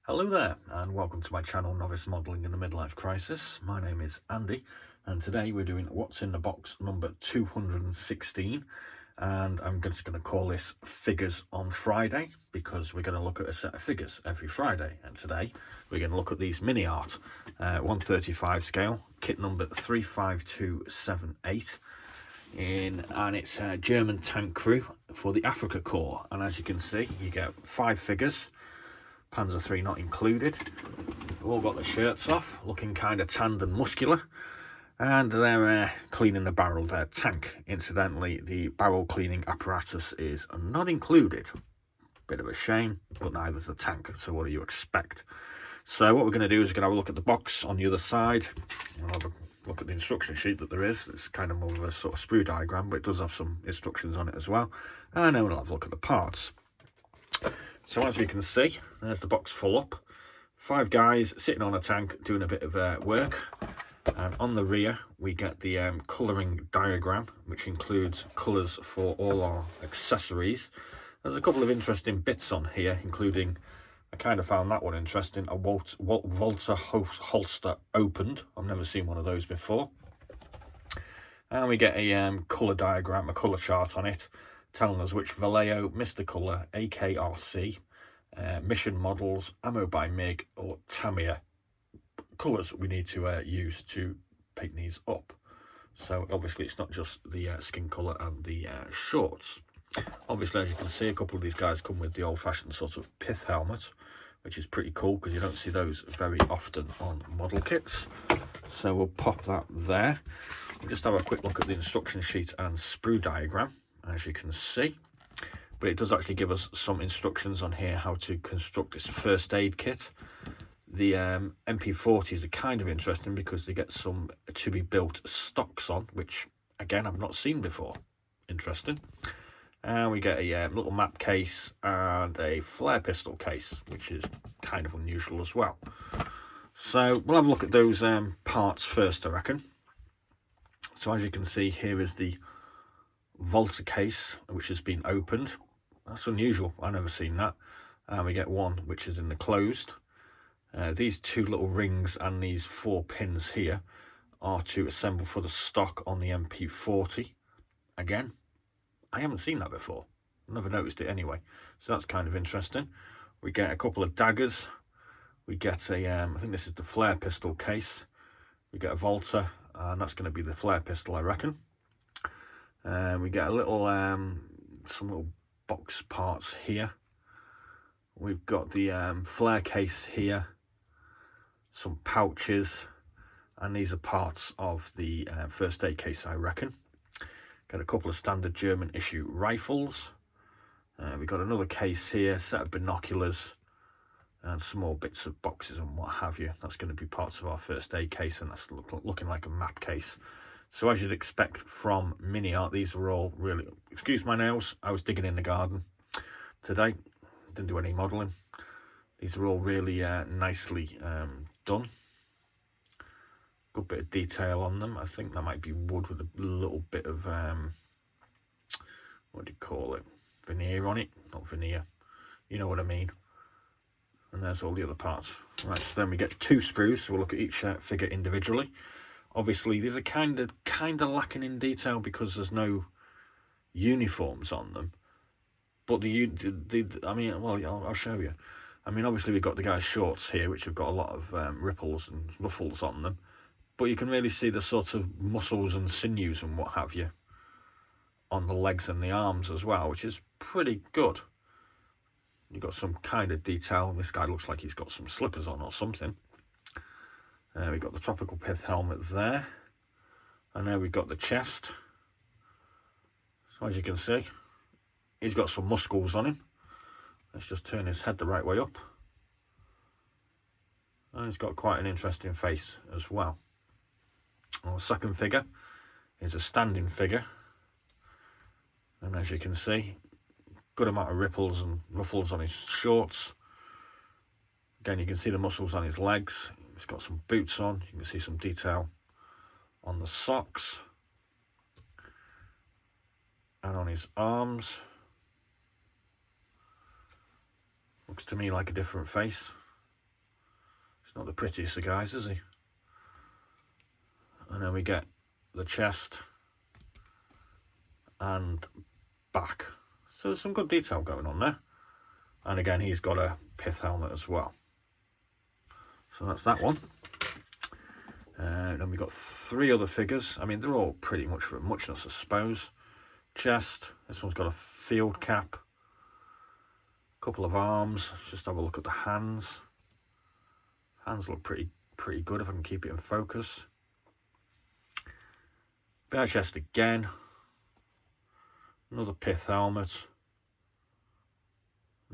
Hello there and welcome to my channel Novice Modelling in the Midlife Crisis. My name is Andy and today we're doing what's in the box number 216 and I'm just going to call this Figures on Friday because we're going to look at a set of figures every Friday, and today we're going to look at these Miniart 135 scale kit number 35278 and it's a German tank crew for the Afrika Corps, and as you can see you get 5 figures. Panzer III not included. They've all got the shirts off, looking kind of tanned and muscular, and they're cleaning the barrel of their tank. Incidentally, the barrel cleaning apparatus is not included. Bit of a shame, but neither's the tank, so what do you expect? So what we're going to do is we're going to have a look at the box on the other side. We'll have a look at the instruction sheet that there is. It's kind of more of a sort of sprue diagram, but it does have some instructions on it as well. And then we'll have a look at the parts. So as we can see, there's the box full up. 5 guys sitting on a tank doing a bit of work. And on the rear, we get the colouring diagram, which includes colours for all our accessories. There's a couple of interesting bits on here, including, I kind of found that one interesting, a Walter holster opened. I've never seen one of those before. And we get a colour diagram, a colour chart on it, telling us which Vallejo, Mr. Colour, AKRC, mission models, ammo by MiG or Tamiya colours we need to use to paint these up. So obviously it's not just the skin colour and the shorts. Obviously, as you can see, a couple of these guys come with the old-fashioned sort of pith helmet, which is pretty cool because you don't see those very often on model kits. So we'll pop that there. We'll just have a quick look at the instruction sheet and sprue diagram, as you can see, but it does actually give us some instructions on here how to construct this first aid kit. The MP40s are kind of interesting because they get some to be built stocks on, which again I've not seen before. Interesting. And we get a little map case and a flare pistol case, which is kind of unusual as well. So we'll have a look at those parts first, I reckon. So as you can see, here is the Volta case, which has been opened. That's unusual, I've never seen that. And we get one which is in the closed. These 2 little rings and these 4 pins here are to assemble for the stock on the MP40. Again, I haven't seen that before, never noticed it anyway, so that's kind of interesting. We get a couple of daggers. We get a I think this is the flare pistol case. We get a Volta, and that's going to be the flare pistol, I reckon. We get a little some little box parts here. We've got the flare case here, some pouches, and these are parts of the first aid case, I reckon. Got a couple of standard German issue rifles. We've got another case here, set of binoculars, and some more bits of boxes and what have you. That's going to be parts of our first aid case, and that's looking like a map case. So as you'd expect from Miniart, these are all really, excuse my nails, I was digging in the garden today, didn't do any modelling. These are all really nicely done. Good bit of detail on them. I think that might be wood with a little bit of, what do you call it, veneer on it, not veneer, you know what I mean. And there's all the other parts. Right, so then we get 2 sprues, so we'll look at each figure individually. Obviously, these are kind of lacking in detail because there's no uniforms on them. But I mean, well, I'll show you. I mean, obviously we've got the guy's shorts here, which have got a lot of ripples and ruffles on them. But you can really see the sort of muscles and sinews and what have you on the legs and the arms as well, which is pretty good. You've got some kind of detail. This guy looks like he's got some slippers on or something. We've got the tropical pith helmet there. And there we've got the chest. So as you can see, he's got some muscles on him. Let's just turn his head the right way up. And he's got quite an interesting face as well. Our second figure is a standing figure. And as you can see, good amount of ripples and ruffles on his shorts. Again, you can see the muscles on his legs. He's got some boots on. You can see some detail on the socks and on his arms. Looks to me like a different face. He's not the prettiest of guys, is he? And then we get the chest and back. So there's some good detail going on there. And again, he's got a pith helmet as well. So that's that one. Then we've got 3 other figures. I mean, they're all pretty much for muchness, I suppose. Chest. This one's got a field cap. A couple of arms. Let's just have a look at the hands. Hands look pretty good if I can keep it in focus. Bare chest again. Another pith helmet.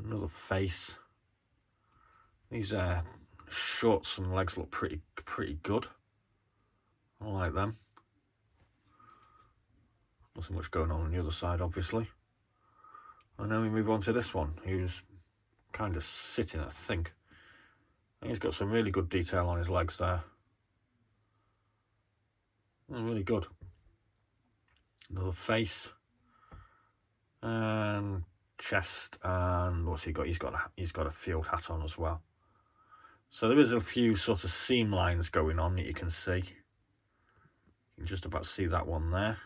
Another face. These shorts and legs look pretty good. I like them. Nothing much going on the other side, obviously. And then we move on to this one, who's kind of sitting, I think. And he's got some really good detail on his legs there. Really good. Another face. And chest, and what's he got? He's got a field hat on as well. So there is a few sort of seam lines going on that you can see. You can just about see that one there.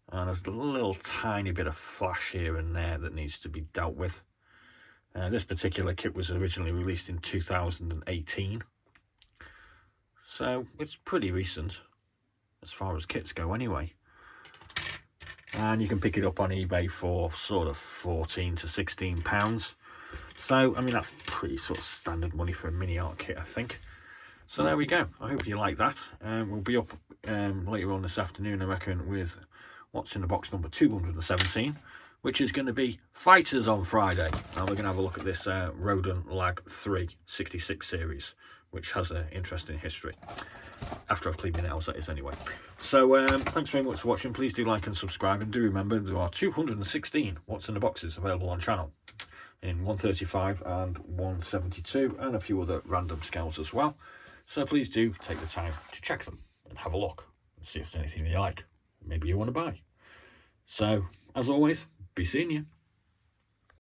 And there's a little tiny bit of flash here and there that needs to be dealt with. This particular kit was originally released in 2018. So it's pretty recent as far as kits go anyway. And you can pick it up on eBay for sort of £14 to £16. So, I mean, that's pretty sort of standard money for a Miniart kit, I think. So there we go. I hope you like that. We'll be up later on this afternoon, I reckon, with what's in the box number 217, which is going to be Fighters on Friday. And we're going to have a look at this Rodent Lag 3 66 series, which has an interesting history. After I've cleaned my nails, that is, anyway. So thanks very much for watching. Please do like and subscribe, and do remember there are 216 what's in the boxes available on channel in 135 and 172, and a few other random scales as well. So please do take the time to check them and have a look and see if there's anything you like, maybe you want to buy. So as always, be seeing you.